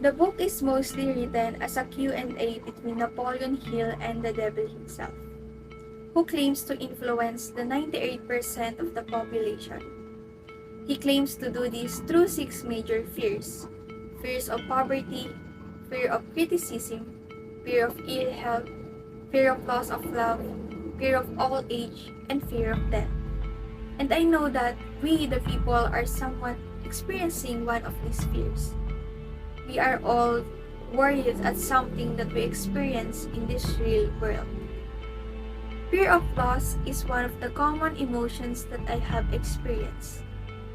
The book is mostly written as a Q&A between Napoleon Hill and the devil himself, who claims to influence the 98% of the population. He claims to do this through 6 major fears: fears of poverty, fear of criticism, fear of ill health, fear of loss of love, fear of old age, and fear of death. And I know that we, the people, are somewhat experiencing one of these fears. We are all worried at something that we experience in this real world. Fear of loss is one of the common emotions that I have experienced.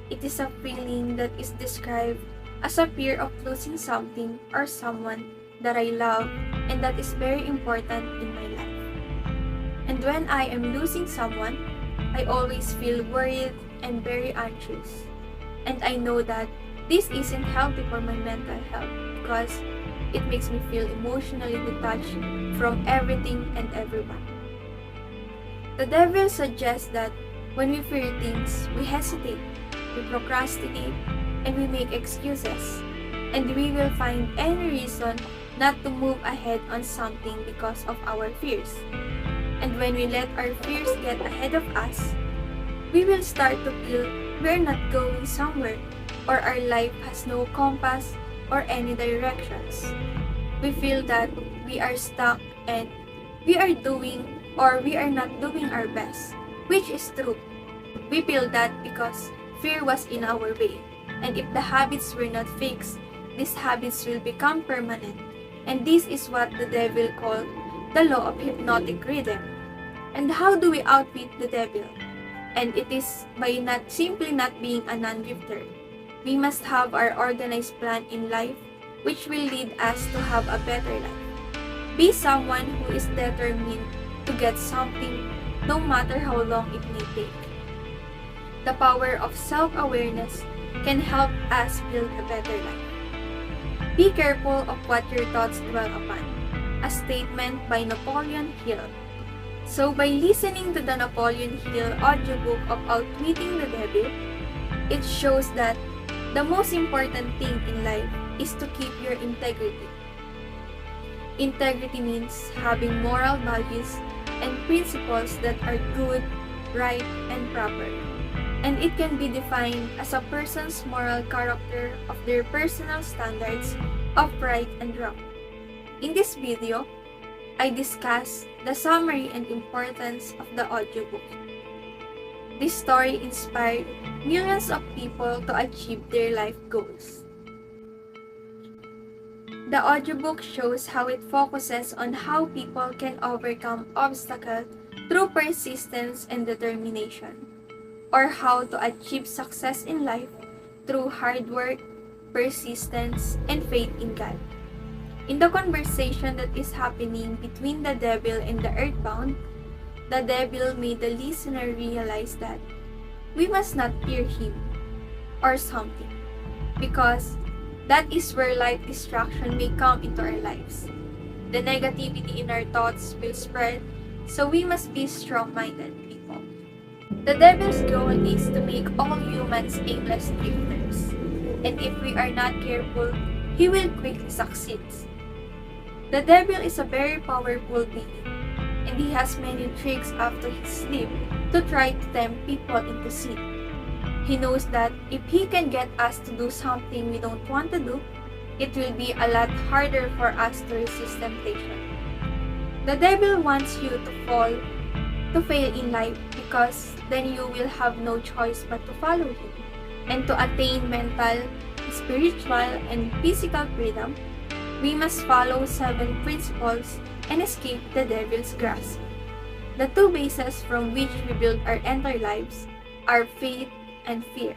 It is a feeling that is described as a fear of losing something or someone that I love and that is very important in my life. And when I am losing someone, I always feel worried and very anxious. And I know that this isn't healthy for my mental health because it makes me feel emotionally detached from everything and everyone. The devil suggests that when we fear things, we hesitate, we procrastinate, and we make excuses, and we will find any reason not to move ahead on something because of our fears. And when we let our fears get ahead of us, we will start to feel we're not going somewhere, or our life has no compass or any directions. We feel that we are stuck and we are not doing our best, which is true. We feel that because fear was in our way, and if the habits were not fixed, these habits will become permanent. And this is what the devil called the law of hypnotic rhythm. And how do we outwit the devil? And it is by not being a non-drifter. We must have our organized plan in life, which will lead us to have a better life. Be someone who is determined to get something, no matter how long it may take. The power of self-awareness can help us build a better life. Be careful of what your thoughts dwell upon. A statement by Napoleon Hill. So by listening to the Napoleon Hill audiobook of Outwitting the Devil, it shows that the most important thing in life is to keep your integrity. Integrity means having moral values and principles that are good, right, and proper. And it can be defined as a person's moral character of their personal standards of right and wrong. In this video, I discuss the summary and importance of the audiobook. This story inspired millions of people to achieve their life goals. The audiobook shows how it focuses on how people can overcome obstacles through persistence and determination, or how to achieve success in life through hard work, persistence, and faith in God. In the conversation that is happening between the devil and the earthbound, the devil made the listener realize that we must not fear him or something, because that is where life distraction may come into our lives. The negativity in our thoughts will spread, so we must be strong-minded people. The devil's goal is to make all humans aimless drifters, and if we are not careful, he will quickly succeed. The devil is a very powerful being, and he has many tricks up to his sleeve to try to tempt people into sin. He knows that if he can get us to do something we don't want to do, it will be a lot harder for us to resist temptation. The devil wants you to fail in life, because then you will have no choice but to follow him. And to attain mental, spiritual, and physical freedom, we must follow 7 principles and escape the devil's grasp. The 2 bases from which we build our entire lives are faith and fear.